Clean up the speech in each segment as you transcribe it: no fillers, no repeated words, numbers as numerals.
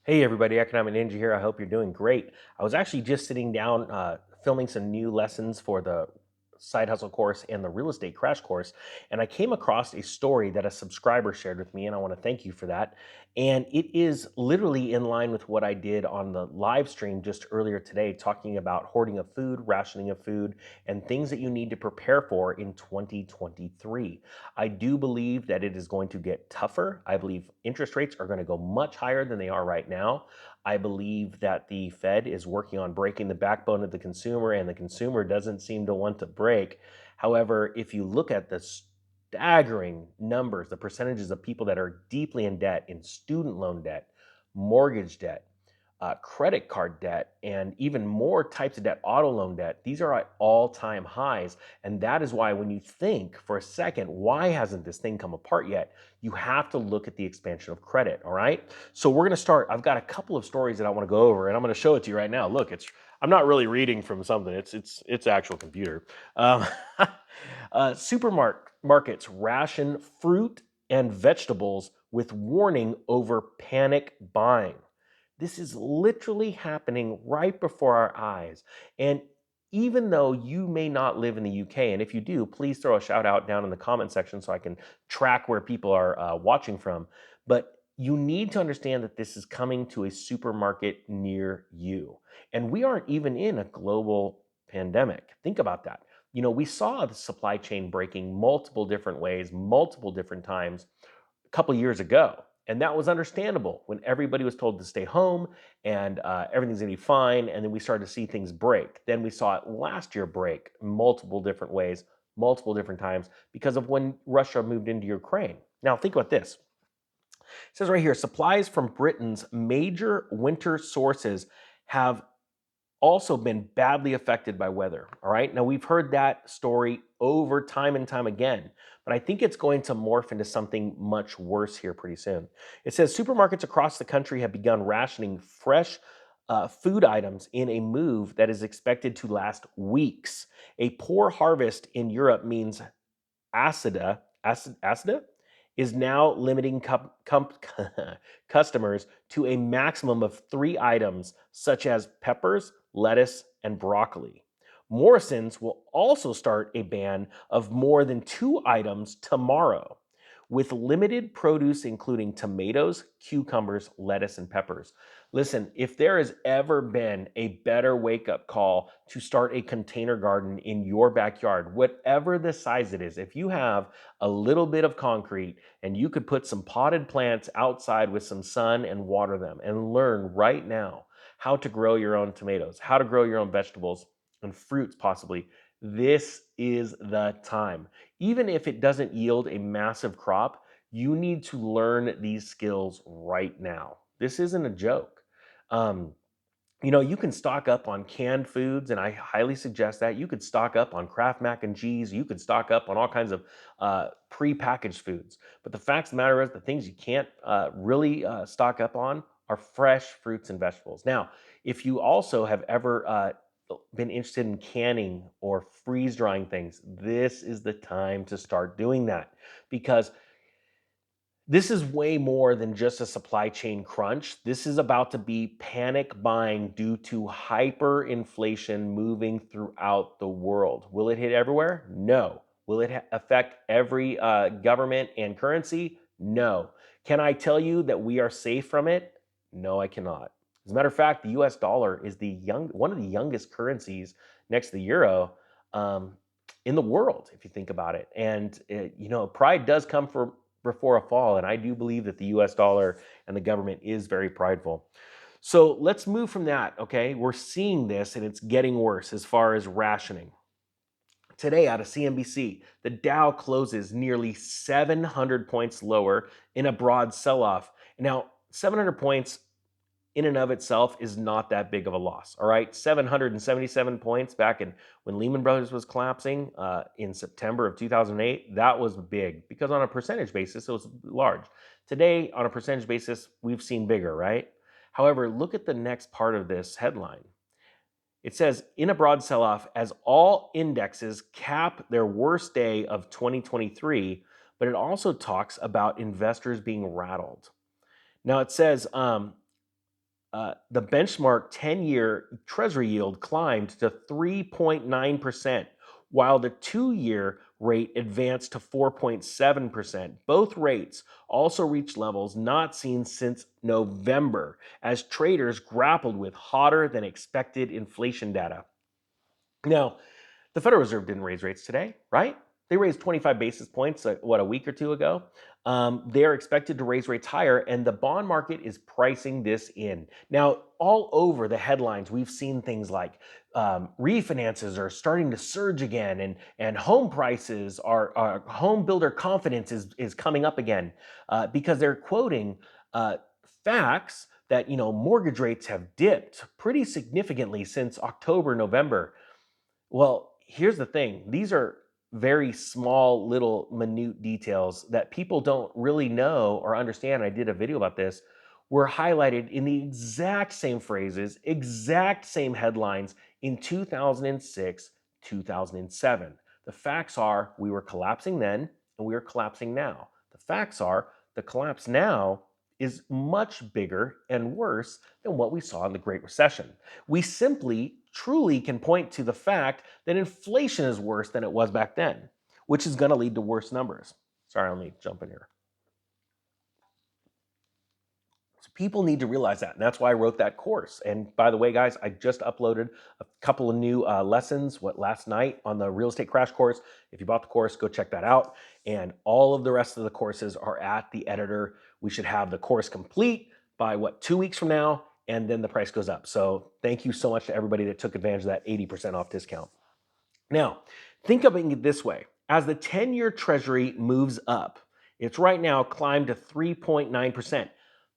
Hey everybody, Economic Ninja here. I hope you're doing great. I was actually just sitting down filming some new lessons for the side hustle course and the real estate crash course, and I came across a story that a subscriber shared with me, and I want to thank you for that. And it is literally in line with what I did on the live stream just earlier today, talking about hoarding of food, rationing of food, and things that you need to prepare for in 2023. I do believe that it is going to get tougher. I believe interest rates are going to go much higher than they are right now. I believe that the Fed is working on breaking the backbone of the consumer, and the consumer doesn't seem to want to break. However, if you look at the staggering numbers, the percentages of people that are deeply in debt, in student loan debt, mortgage debt, credit card debt, and even more types of debt, auto loan debt, these are at all-time highs. And that is why when you think for a second, why hasn't this thing come apart yet? You have to look at the expansion of credit, all right? So we're gonna start. I've got a couple of stories that I wanna go over, and I'm gonna show it to you right now. Look, I'm not really reading from something. It's actual computer. Um, Supermarkets ration fruit and vegetables with warning over panic buying. This is literally happening right before our eyes. And even though you may not live in the UK, and if you do, please throw a shout out down in the comment section so I can track where people are watching from. But you need to understand that this is coming to a supermarket near you. And we aren't even in a global pandemic. Think about that. You know, we saw the supply chain breaking multiple different ways, multiple different times a couple years ago. And that was understandable when everybody was told to stay home and everything's gonna be fine. And then we started to see things break. Then we saw it last year break multiple different ways, multiple different times because of when Russia moved into Ukraine. Now, think about this. It says right here supplies from Britain's major winter sources have also been badly affected by weather. All right. Now, we've heard that story over time and time again, but I think it's going to morph into something much worse here pretty soon. It says supermarkets across the country have begun rationing fresh food items in a move that is expected to last weeks. A poor harvest in Europe means acida is now limiting customers to a maximum of 3 items, such as peppers, lettuce, and broccoli. Morrison's will also start a ban of more than 2 items tomorrow, with limited produce including tomatoes, cucumbers, lettuce, and peppers. Listen, if there has ever been a better wake up call to start a container garden in your backyard, whatever the size it is, if you have a little bit of concrete and you could put some potted plants outside with some sun and water them and learn right now how to grow your own tomatoes, how to grow your own vegetables and fruits, possibly, this is the time. Even if it doesn't yield a massive crop, you need to learn these skills right now. This isn't a joke. Um, you can stock up on canned foods, and I highly suggest that. You could stock up on Kraft mac and cheese. You could stock up on all kinds of pre-packaged foods. But the fact of the matter is, the things you can't really stock up on are fresh fruits and vegetables. Now, if you also have ever been interested in canning or freeze drying things, this is the time to start doing that because this is way more than just a supply chain crunch. This is about to be panic buying due to hyperinflation moving throughout the world. Will it hit everywhere? No. Will it affect every government and currency? No. Can I tell you that we are safe from it? No, I cannot. As a matter of fact, the US dollar is one of the youngest currencies next to the euro um, in the world, if you think about it. And, pride does come before a fall. And I do believe that the US dollar and the government is very prideful. So let's move from that. Okay. We're seeing this and it's getting worse as far as rationing. Today, out of CNBC, the Dow closes nearly 700 points lower in a broad sell off. Now, 700 points in and of itself is not that big of a loss. All right, 777 points back in when Lehman Brothers was collapsing in September of 2008. That was big because on a percentage basis, it was large. Today, on a percentage basis, we've seen bigger, right? However, look at the next part of this headline. It says, in a broad sell off, as all indexes cap their worst day of 2023, but it also talks about investors being rattled. Now it says, The benchmark 10-year Treasury yield climbed to 3.9%, while the 2-year rate advanced to 4.7%. Both rates also reached levels not seen since November, as traders grappled with hotter than expected inflation data. Now, the Federal Reserve didn't raise rates today, right? They raised 25 basis points, a week or two ago. They're expected to raise rates higher, and the bond market is pricing this in. Now, all over the headlines, we've seen things like refinances are starting to surge again, and home prices home builder confidence is coming up again because they're quoting facts that mortgage rates have dipped pretty significantly since October, November. Well, here's the thing. These are very small, little, minute details that people don't really know or understand. I did a video about this. Were highlighted in the exact same phrases, exact same headlines in 2006, 2007. The facts are we were collapsing then and we are collapsing now. The facts are the collapse now is much bigger and worse than what we saw in the Great Recession. We simply, truly can point to the fact that inflation is worse than it was back then, which is going to lead to worse numbers. Sorry, let me jump in here. So people need to realize that, and that's why I wrote that course. And by the way, guys, I just uploaded a couple of new lessons last night on the real estate crash course. If you bought the course, go check that out. And all of the rest of the courses are at the editor. We should have the course complete by 2 weeks from now, and then the price goes up. So thank you so much to everybody that took advantage of that 80% off discount. Now, think of it this way. As the 10-year Treasury moves up, it's right now climbed to 3.9%.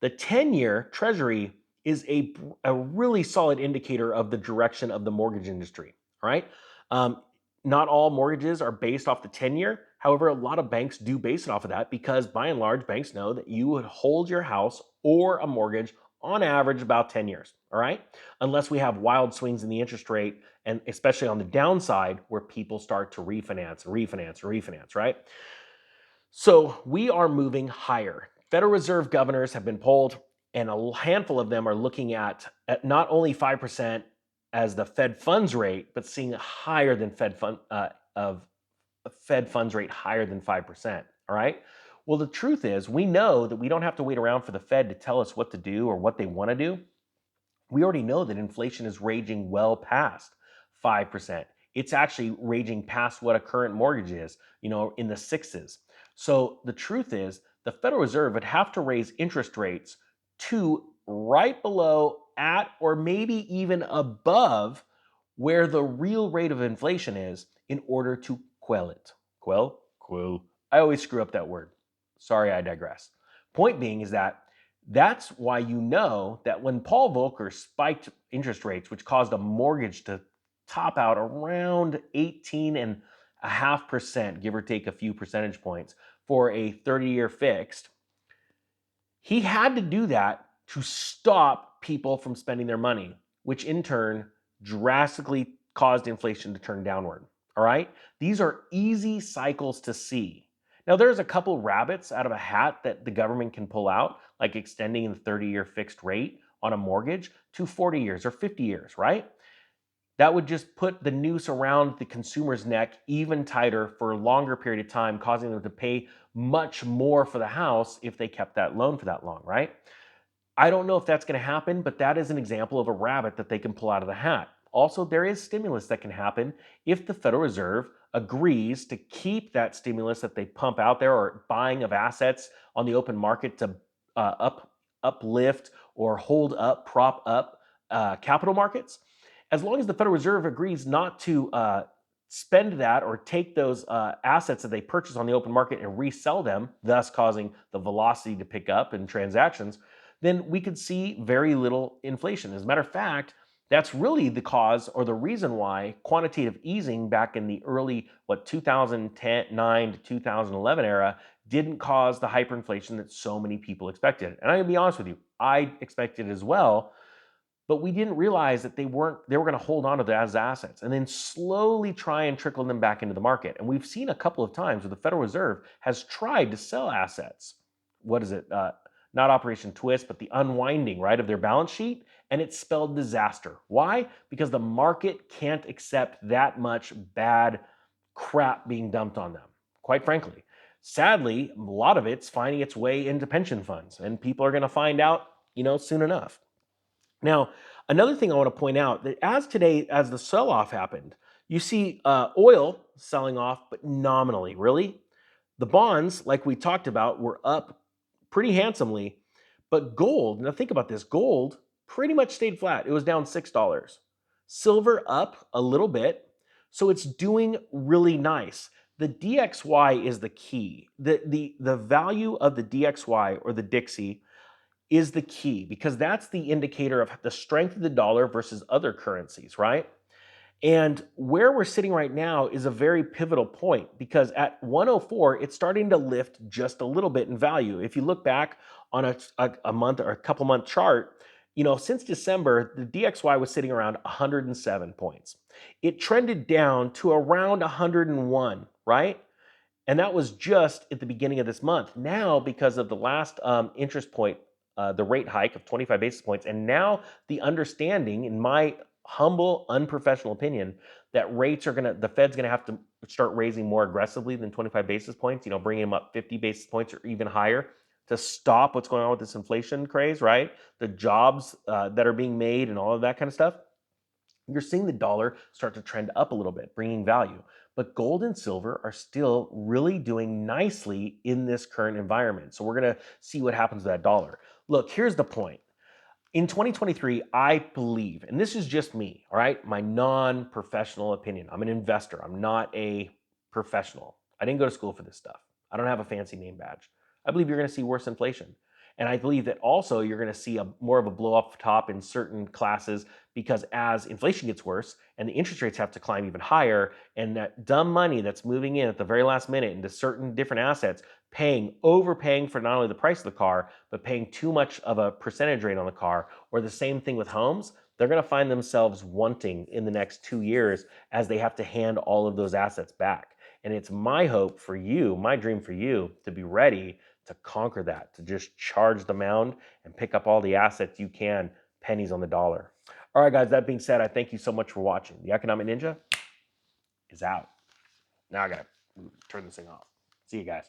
The 10-year Treasury is a really solid indicator of the direction of the mortgage industry, all right? Not all mortgages are based off the 10-year. However, a lot of banks do base it off of that because by and large, banks know that you would hold your house or a mortgage on average about 10 years, all right? Unless we have wild swings in the interest rate, and especially on the downside where people start to refinance, right? So we are moving higher. Federal Reserve governors have been polled, and a handful of them are looking at not only 5% as the Fed funds rate, but seeing higher than Fed funds rate higher than 5%. All right. Well, the truth is, we know that we don't have to wait around for the Fed to tell us what to do or what they want to do. We already know that inflation is raging well past 5%. It's actually raging past what a current mortgage is, in the sixes. So the truth is, the Federal Reserve would have to raise interest rates to right below, at, or maybe even above where the real rate of inflation is in order to quell it. Quell? I always screw up that word. Sorry, I digress. Point being is that's why that when Paul Volcker spiked interest rates, which caused a mortgage to top out around 18.5%, give or take a few percentage points, for a 30-year fixed, he had to do that to stop people from spending their money, which in turn drastically caused inflation to turn downward. All right? These are easy cycles to see. Now, there's a couple rabbits out of a hat that the government can pull out, like extending the 30-year fixed rate on a mortgage to 40 years or 50 years, right? That would just put the noose around the consumer's neck even tighter for a longer period of time, causing them to pay much more for the house if they kept that loan for that long, right? I don't know if that's going to happen, but that is an example of a rabbit that they can pull out of the hat. Also, there is stimulus that can happen if the Federal Reserve agrees to keep that stimulus that they pump out there or buying of assets on the open market to uplift or prop up capital markets. As long as the Federal Reserve agrees not to spend that or take those assets that they purchase on the open market and resell them, thus causing the velocity to pick up in transactions, then we could see very little inflation. As a matter of fact, that's really the cause or the reason why quantitative easing back in the early 2009 to 2011 era didn't cause the hyperinflation that so many people expected. And I'm gonna be honest with you, I expected it as well, but we didn't realize that they were going to hold on to those assets and then slowly try and trickle them back into the market. And we've seen a couple of times where the Federal Reserve has tried to sell assets. What is it? not Operation Twist, but the unwinding, right, of their balance sheet, and it spelled disaster. Why? Because the market can't accept that much bad crap being dumped on them, quite frankly. Sadly, a lot of it's finding its way into pension funds, and people are going to find out, soon enough. Now, another thing I want to point out that as the sell-off happened, you see oil selling off, but nominally. Really, the bonds, like we talked about, were up pretty handsomely, but gold. Now think about this: gold pretty much stayed flat. It was down $6. Silver up a little bit, so it's doing really nice. The DXY is the key. The value of the DXY or the Dixie is the key because that's the indicator of the strength of the dollar versus other currencies, right? And where we're sitting right now is a very pivotal point because at 104, it's starting to lift just a little bit in value. If you look back on a month or a couple month chart, since December, the DXY was sitting around 107 points. It trended down to around 101, right? And that was just at the beginning of this month. Now, because of the last interest point, the rate hike of 25 basis points, and now the understanding, in my humble, unprofessional opinion, that the Fed's gonna have to start raising more aggressively than 25 basis points, bringing them up 50 basis points or even higher to stop what's going on with this inflation craze, right? The jobs that are being made and all of that kind of stuff. You're seeing the dollar start to trend up a little bit, bringing value. But gold and silver are still really doing nicely in this current environment. So we're going to see what happens to that dollar. Look, here's the point. In 2023, I believe, and this is just me, all right, my non-professional opinion. I'm an investor. I'm not a professional. I didn't go to school for this stuff. I don't have a fancy name badge. I believe you're going to see worse inflation. And I believe that also you're going to see more of a blow off top in certain classes because as inflation gets worse and the interest rates have to climb even higher, and that dumb money that's moving in at the very last minute into certain different assets, overpaying for not only the price of the car, but paying too much of a percentage rate on the car, or the same thing with homes, they're going to find themselves wanting in the next 2 years as they have to hand all of those assets back. And it's my hope for you, my dream for you, to be ready to conquer that, to just charge the mound and pick up all the assets you can, pennies on the dollar. All right, guys, that being said, I thank you so much for watching. The Economic Ninja is out. Now I got to turn this thing off. See you guys.